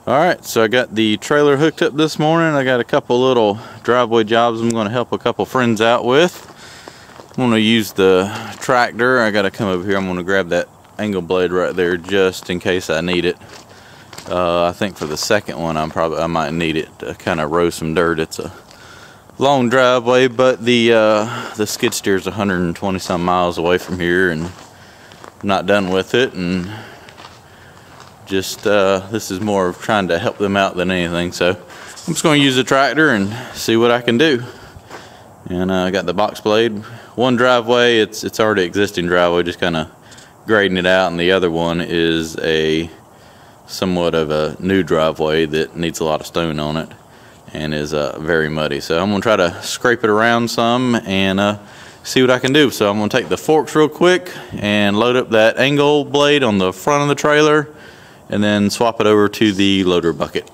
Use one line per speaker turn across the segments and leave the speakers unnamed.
Alright, so I got the trailer hooked up this morning. I got a couple little driveway jobs I'm going to help a couple friends out with. I'm going to use the tractor. I got to come over here. I'm going to grab that angle blade right there just in case I need it. I think for the second one I might need it to kind of row some dirt. It's a long driveway, but the skid steer is 120 some miles away from here, and I'm not done with it, and just this is more of trying to help them out than anything. So I'm just going to use the tractor and see what I can do. And I got the box blade. One driveway, it's already existing driveway, just kind of grading it out, and the other one is somewhat of a new driveway that needs a lot of stone on it and is very muddy. So I'm going to try to scrape it around some and see what I can do. So I'm going to take the forks real quick and load up that angle blade on the front of the trailer, and then swap it over to the loader bucket.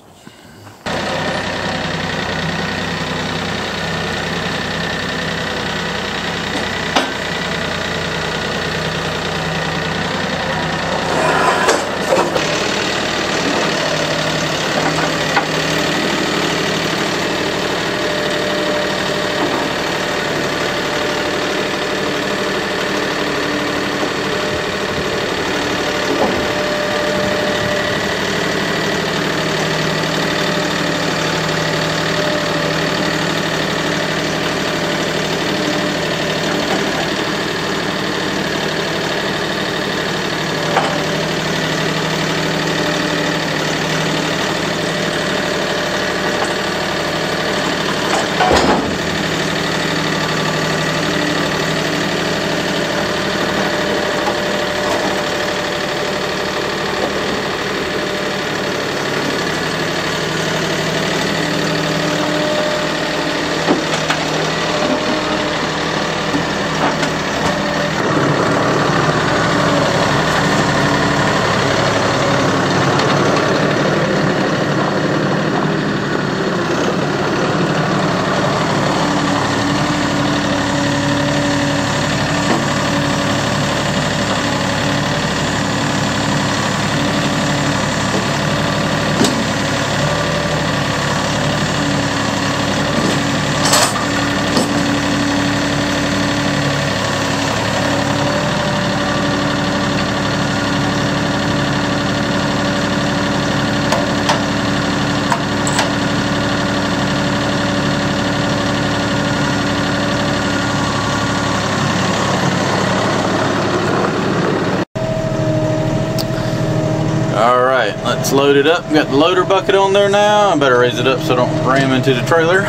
Alright, let's load it up. Got the loader bucket on there now. I better raise it up so I don't ram into the trailer.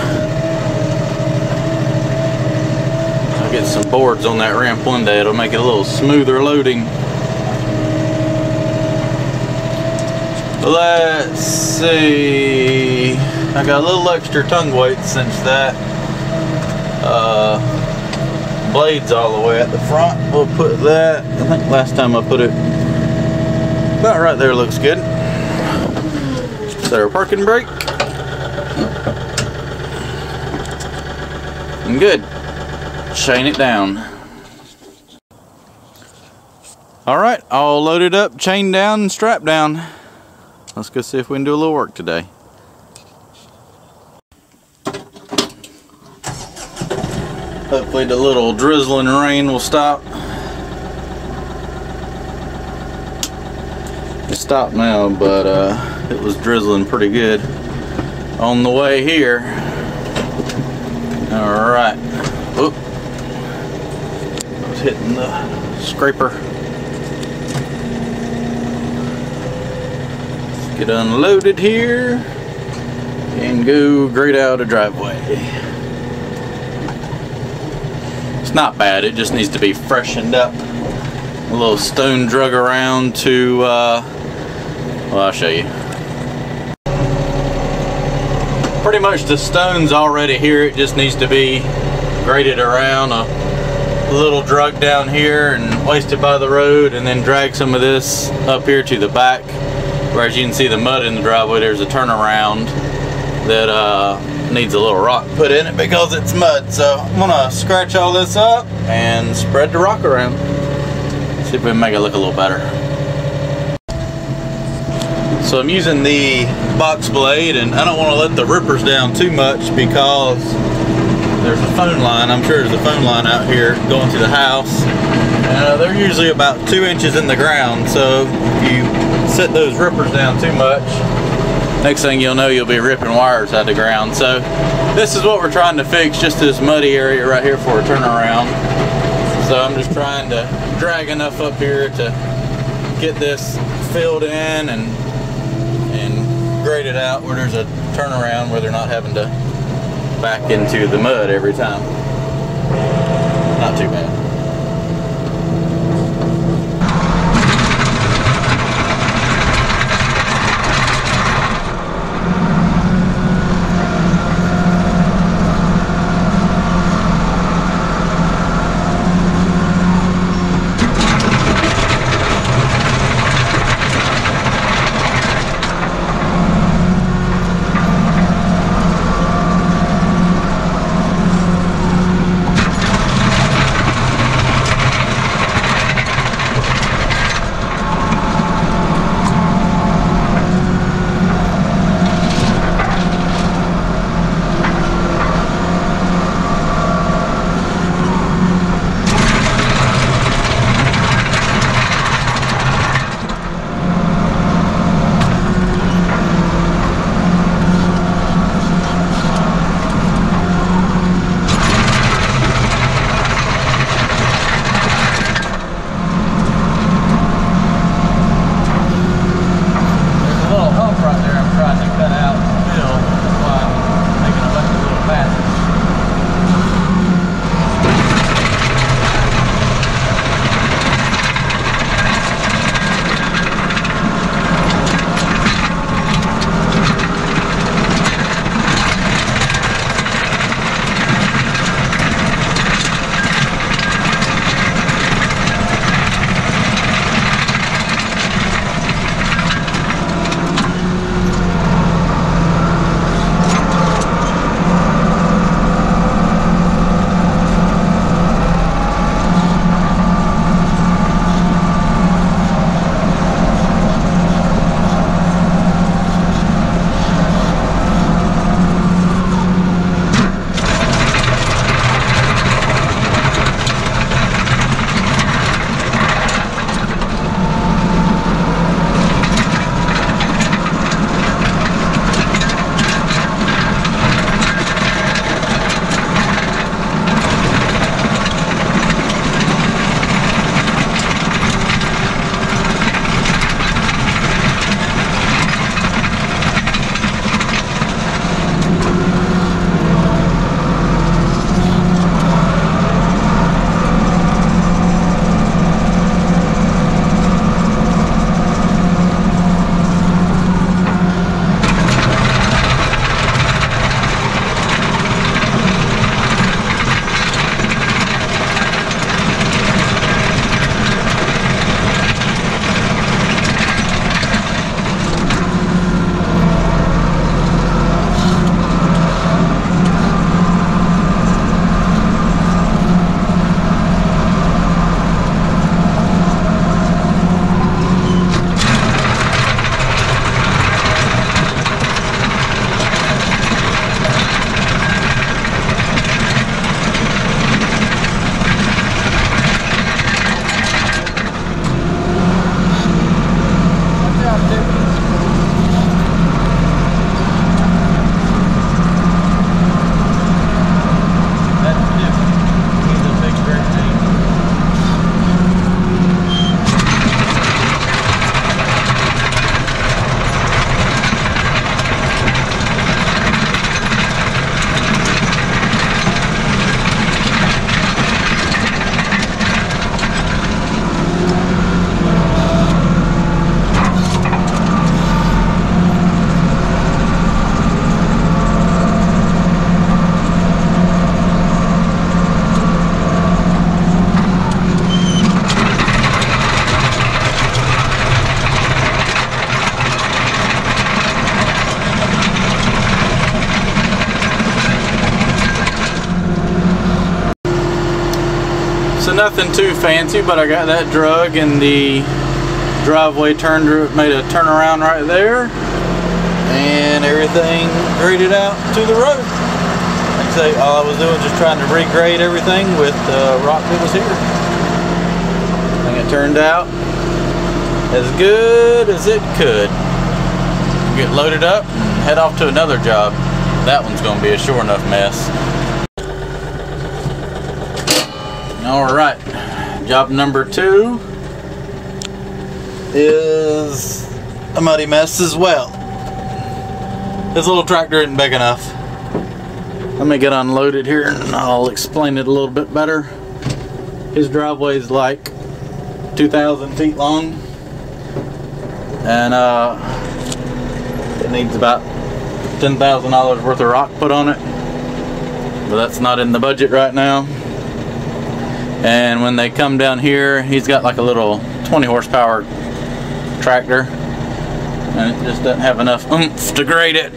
I'll get some boards on that ramp one day. It'll make it a little smoother loading. Let's see. I got a little extra tongue weight since that blade's all the way at the front. We'll put that, I think last time I put it about right there, looks good. Set our parking brake. And good. Chain it down. Alright, all loaded up, chained down, and strapped down. Let's go see if we can do a little work today. Hopefully the little drizzling rain will stop. It stopped now, but it was drizzling pretty good on the way here. Alright. Oop. I was hitting the scraper. Let's get unloaded here and go grade out a driveway. It's not bad, it just needs to be freshened up. A little stone drug around to well, I'll show you. Pretty much the stone's already here. It just needs to be graded around, a little drug down here and wasted by the road, and then drag some of this up here to the back. Where, as you can see, the mud in the driveway, there's a turnaround that needs a little rock put in it because it's mud. So I'm gonna scratch all this up and spread the rock around. See if we can make it look a little better. So I'm using the box blade, and I don't want to let the rippers down too much because there's a phone line. I'm sure there's a phone line out here going to the house. They're usually about 2 inches in the ground, so if you set those rippers down too much, next thing you'll know, you'll be ripping wires out of the ground. So this is what we're trying to fix, just this muddy area right here for a turnaround. So I'm just trying to drag enough up here to get this filled in and grade it out where there's a turnaround where they're not having to back into the mud every time. Not too bad.
So nothing too fancy, but I got that drug in the
driveway made a turnaround right there, and everything graded out to the road. Like I say, all I was doing was just trying to regrade everything with the rock that was here. I think it turned out as good as it could. Get loaded up and head off to another job. That one's going to be a sure enough mess. Alright, job number 2 is a muddy mess as well. This little tractor isn't big enough. Let me get unloaded here and I'll explain it a little bit better. His driveway is like 2,000 feet long, and it needs about $10,000 worth of rock put on it, but that's not in the budget right now. And when they come down here, he's got like a little 20 horsepower tractor, and it just doesn't have enough oomph to grade it.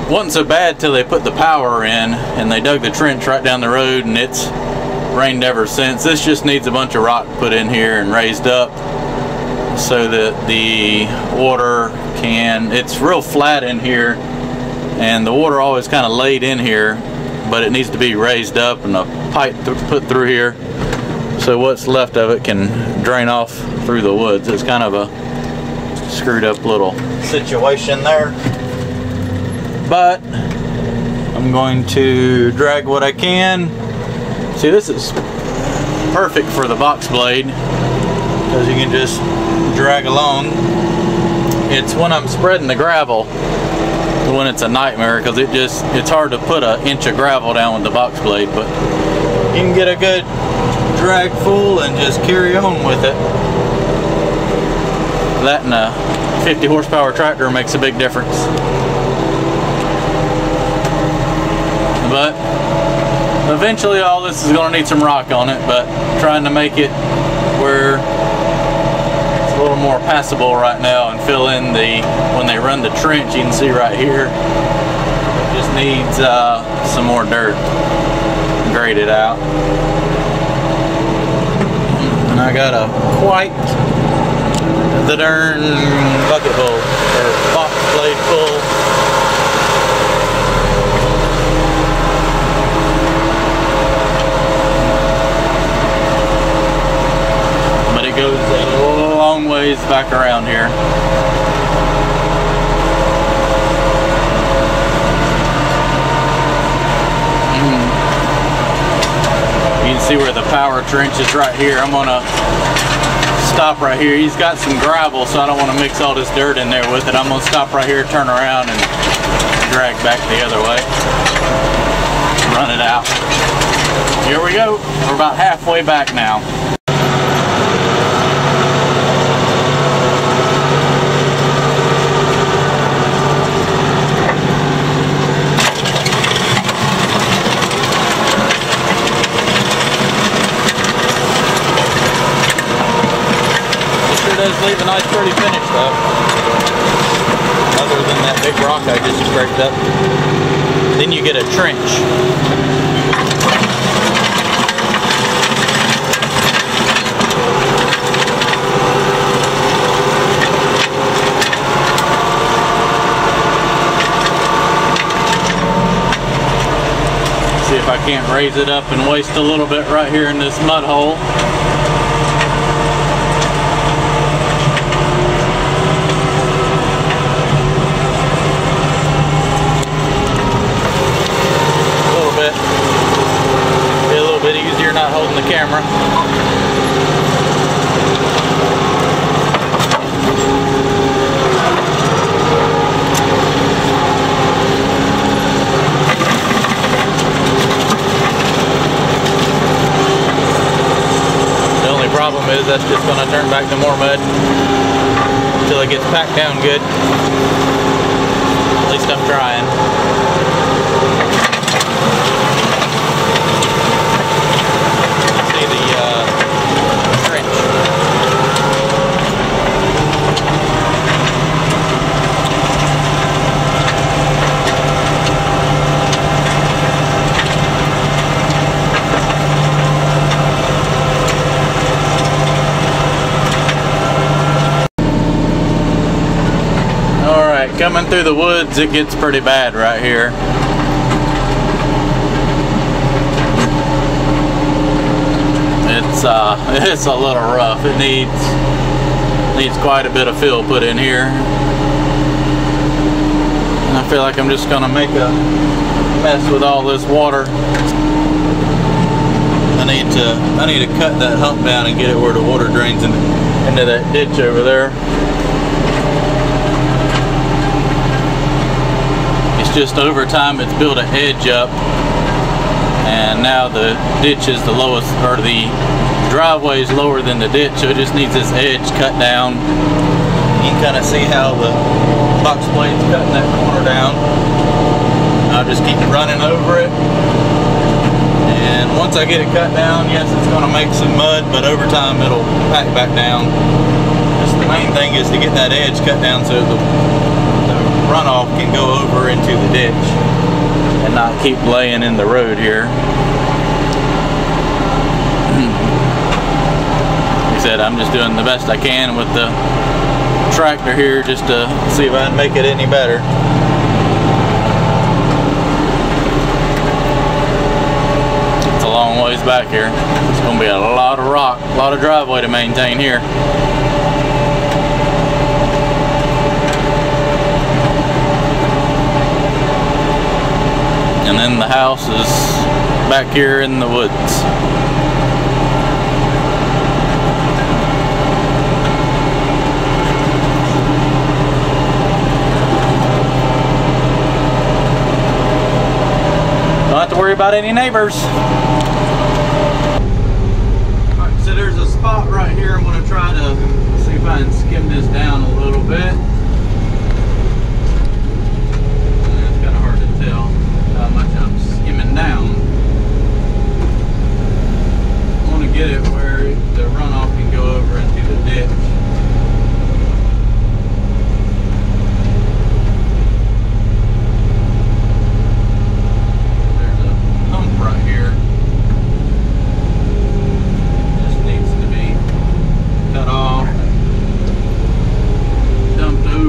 Wasn't so bad till they put the power in and they dug the trench right down the road, and it's rained ever since. This just needs a bunch of rock put in here and raised up so that the water can, it's real flat in here and the water always kind of laid in here, but it needs to be raised up and a pipe put through here so what's left of it can drain off through the woods. It's kind of a screwed up little situation there, but I'm going to drag what I can. See, this is perfect for the box blade because you can just drag along. It's when I'm spreading the gravel when it's a nightmare, because it's hard to put an inch of gravel down with the box blade, but you can get a good drag full and just carry on with it. That and a 50 horsepower tractor makes a big difference. But eventually all this is going to need some rock on it, but trying to make it where it's a little more passable right now and fill in when they run the trench, you can see right here, it just needs some more dirt graded out. And I got a quite the darn bucket full, or box blade full. It goes a long ways back around here. You can see where the power trench is right here. I'm gonna stop right here. He's got some gravel, so I don't want to mix all this dirt in there with it. I'm gonna stop right here, turn around, and drag back the other way. Run it out. Here we go. We're about halfway back now. Does leave a nice pretty finish though, other than that big rock I just scraped up. Then you get a trench. See if I can't raise it up and waste a little bit right here in this mud hole. Not holding the camera. The only problem is that's just going to turn back to more mud until it gets packed down good. At least I'm trying. like coming through the woods, it gets pretty bad right here. It's a little rough. It needs quite a bit of fill put in here. And I feel like I'm just gonna make a mess with all this water. I need to cut that hump down and get it where the water drains into that ditch over there. It's just over time it's built an edge up, and now the ditch is the lowest, or the driveway is lower than the ditch, so it just needs this edge cut down. You can kind of see how the box blade's cutting that corner down. I'll just keep running over it, and once I get it cut down, yes, it's going to make some mud, but over time it'll pack back down. Just the main thing is to get that edge cut down so the runoff can go over into the ditch and not keep laying in the road here. Like I said, I'm just doing the best I can with the tractor here just to see if I can make it any better. It's a long ways back here. It's going to be a lot of rock, a lot of driveway to maintain here. And then the house is back here in the woods. Don't have to worry about any neighbors. Alright, so there's a spot right here. I'm going to try to see if I can skim this down a little bit. It's kind of hard to tell how much I'm skimming down. I want to get it where the runoff can go over into the ditch. There's a hump right here. Just needs to be cut off, dumped over.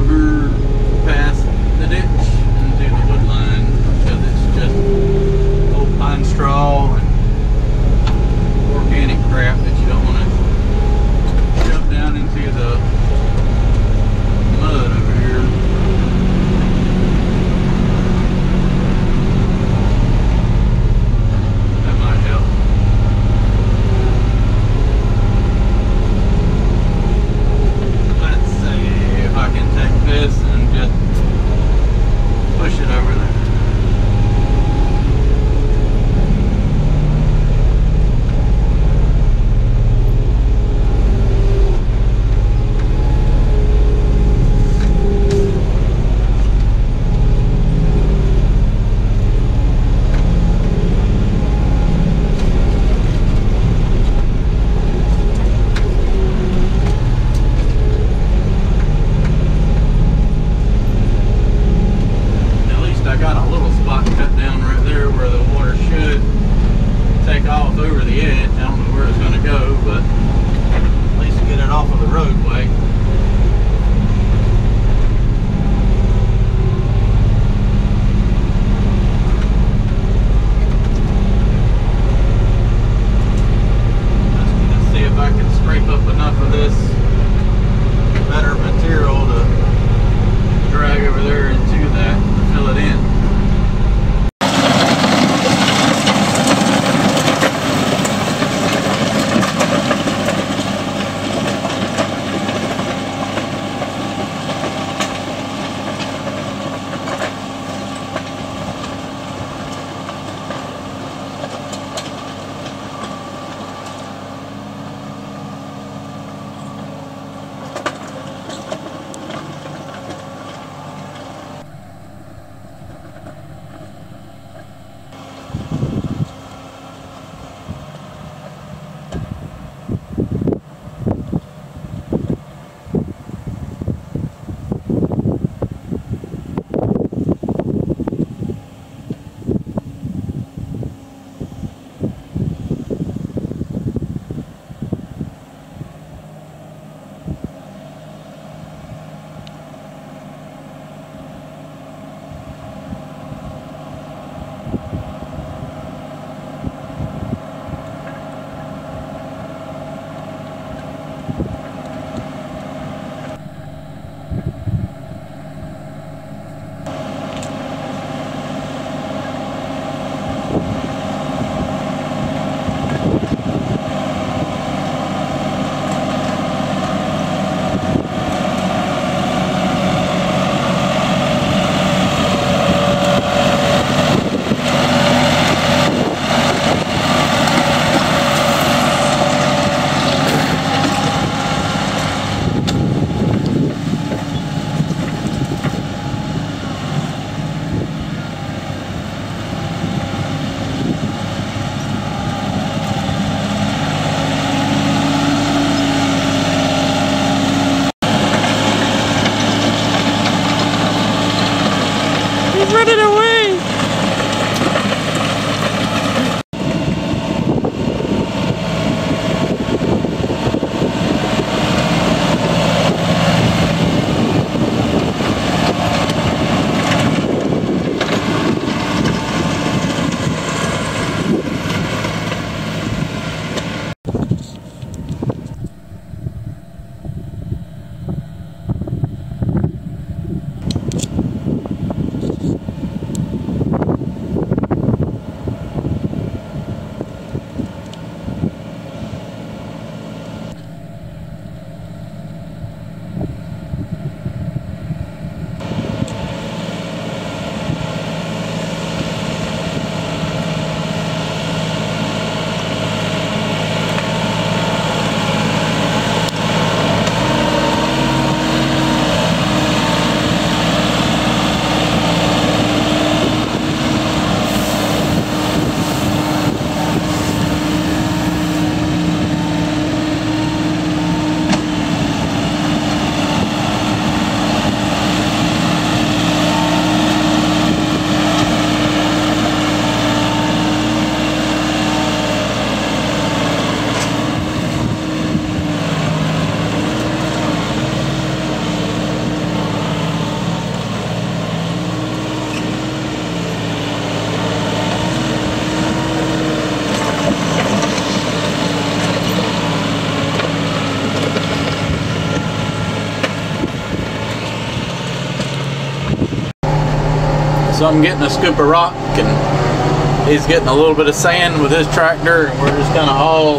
So I'm getting a scoop of rock, and he's getting a little bit of sand with his tractor, and we're just kind of all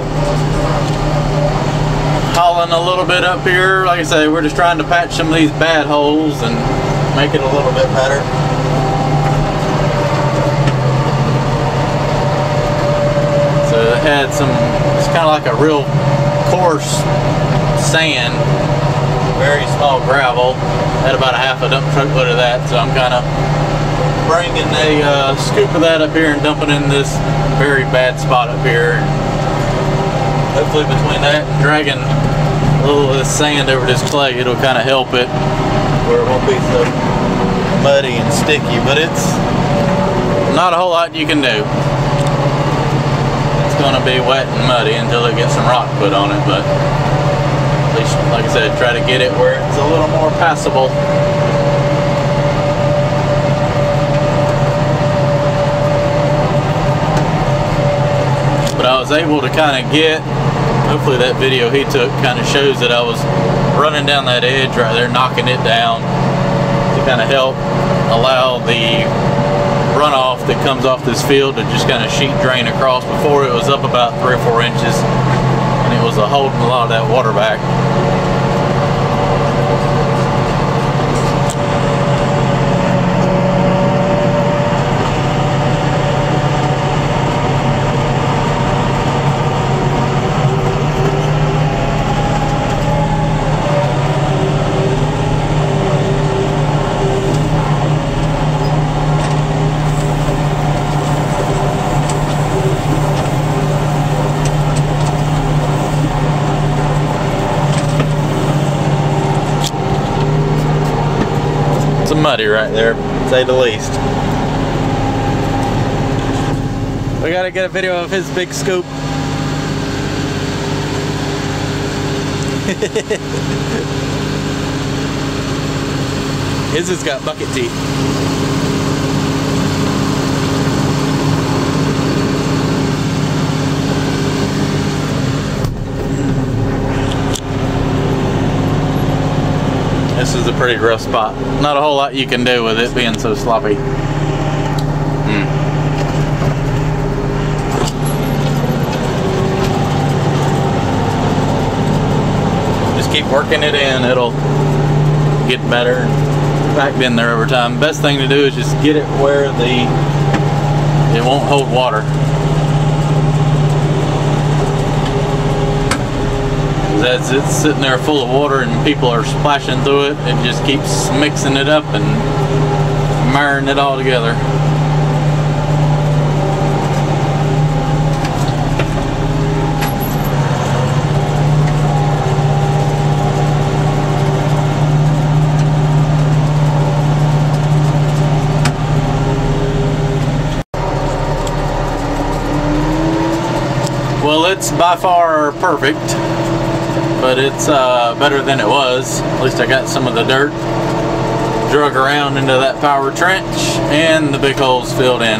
hauling a little bit up here. Like I say, we're just trying to patch some of these bad holes and make it a little bit better. So it had some, it's kind of like a real coarse sand, very small gravel. Had about a half a dump truck load of that, so I'm kind of bringing a scoop of that up here and dumping in this very bad spot up here. Hopefully between that and dragging a little of this sand over this clay, it'll kind of help it where it won't be so muddy and sticky, but it's not a whole lot you can do. It's going to be wet and muddy until it gets some rock put on it, but at least, like I said, try to get it where it's a little more passable. But I was able to kind of get, hopefully that video he took kind of shows that I was running down that edge right there, knocking it down to kind of help allow the runoff that comes off this field to just kind of sheet drain across. Before it was up about 3 or 4 inches, and it was holding a lot of that water back. Muddy right there, to say the least. We gotta get a video of his big scoop. His has got bucket teeth. This is a pretty rough spot. Not a whole lot you can do with it being so sloppy. Just keep working it in. It'll get better and packed in there over time. Best thing to do is just get it where it won't hold water. As it's sitting there full of water and people are splashing through it, it just keeps mixing it up and marrying it all together. Well, it's by far perfect, but it's better than it was. At least I got some of the dirt drug around into that power trench and the big holes filled in.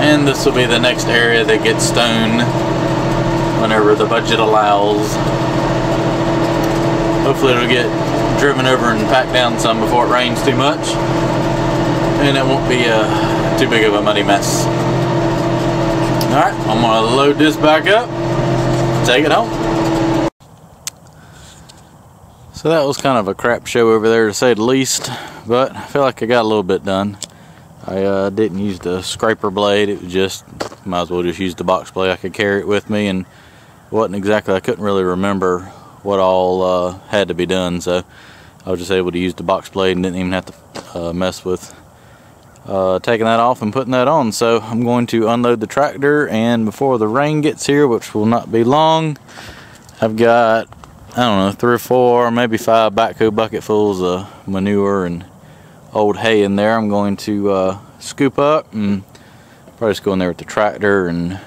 And this will be the next area that gets stoned whenever the budget allows. Hopefully it'll get driven over and packed down some before it rains too much, and it won't be too big of a muddy mess. Alright, I'm going to load this back up, take it home. So that was kind of a crap show over there, to say the least, but I feel like I got a little bit done. I didn't use the scraper blade. It was just, might as well just use the box blade. I could carry it with me, and wasn't exactly, I couldn't really remember what all had to be done, so I was just able to use the box blade and didn't even have to mess with taking that off and putting that on. So I'm going to unload the tractor, and before the rain gets here, which will not be long, I've got, I don't know, 3 or 4, maybe 5 backhoe bucketfuls of manure and old hay in there. I'm going to scoop up and probably just go in there with the tractor, and I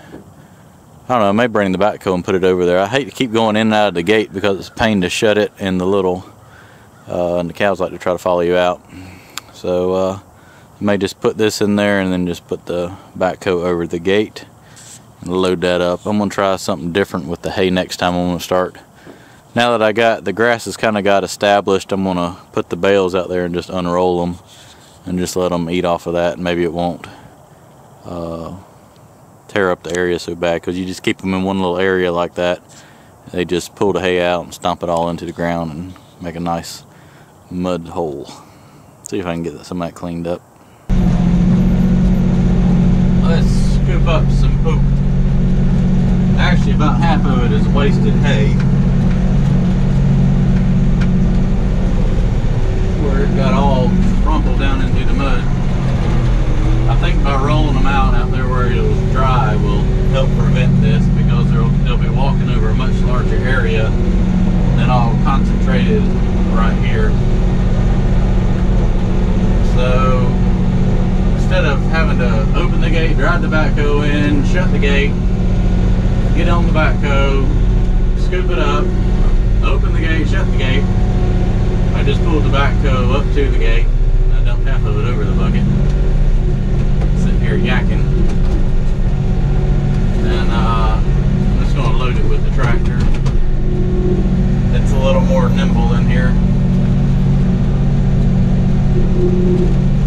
don't know, I may bring the backhoe and put it over there. I hate to keep going in and out of the gate because it's a pain to shut it, and the cows like to try to follow you out. So I may just put this in there and then just put the backhoe over the gate and load that up. I'm going to try something different with the hay next time. I'm going to start. Now that I got the grass has kind of got established, I'm going to put the bales out there and just unroll them and just let them eat off of that, and maybe it won't tear up the area so bad, because you just keep them in one little area like that, they just pull the hay out and stomp it all into the ground and make a nice mud hole. See if I can get some of that cleaned up. Let's scoop up some poop. Actually, about half of it is wasted hay, where it got all crumpled down into the mud. I think by rolling them out there where it was dry will help prevent this, because they'll be walking over a much larger area than all concentrated right here. So instead of having to open the gate, drive the backhoe in, shut the gate, get on the backhoe, scoop it up, open the gate, shut the gate, I just pulled the backhoe up to the gate and I dumped half of it over the bucket. Sitting here yakking. And I'm just going to load it with the tractor. It's a little more nimble in here.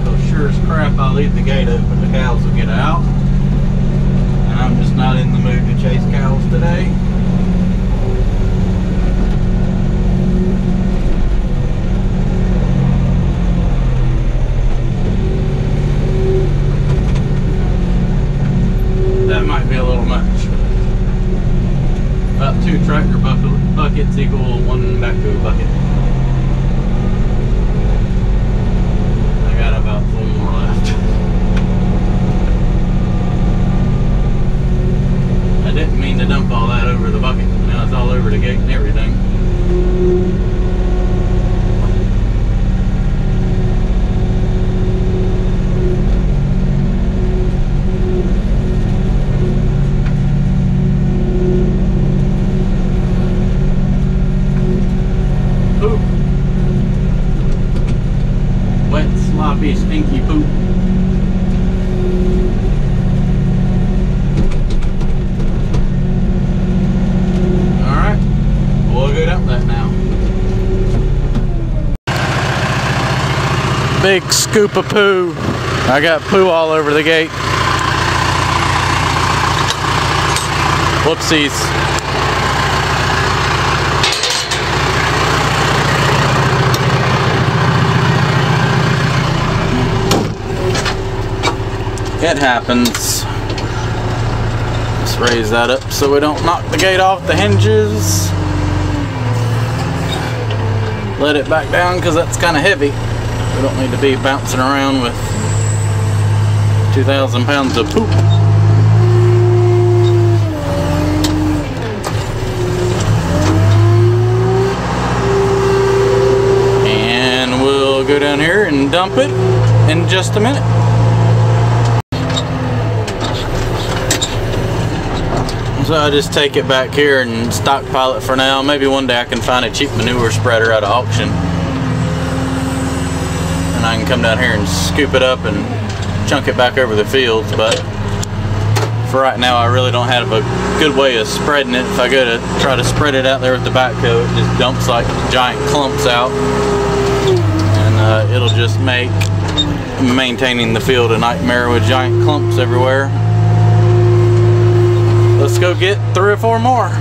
So sure as crap, I'll leave the gate open, the cows will get out. And I'm just not in the mood to chase cows today. That might be a little much. About 2 tractor buckets equal 1 backhoe bucket. I got about 4 more left. I didn't mean to dump all that over the bucket. Now it's all over the gate and everything. Poop. Wet, sloppy, stinky poop. Alright, we'll go dump that now. Big scoop of poo. I got poo all over the gate. Whoopsies. It happens. Let's raise that up so we don't knock the gate off the hinges. Let it back down because that's kind of heavy. We don't need to be bouncing around with 2,000 pounds of poop. And we'll go down here and dump it in just a minute. So I just take it back here and stockpile it for now. Maybe one day I can find a cheap manure spreader at an auction, and I can come down here and scoop it up and chunk it back over the fields. But for right now, I really don't have a good way of spreading it. If I go to try to spread it out there with the backhoe, it just dumps like giant clumps out, and it'll just make maintaining the field a nightmare with giant clumps everywhere. Let's go get 3 or 4 more.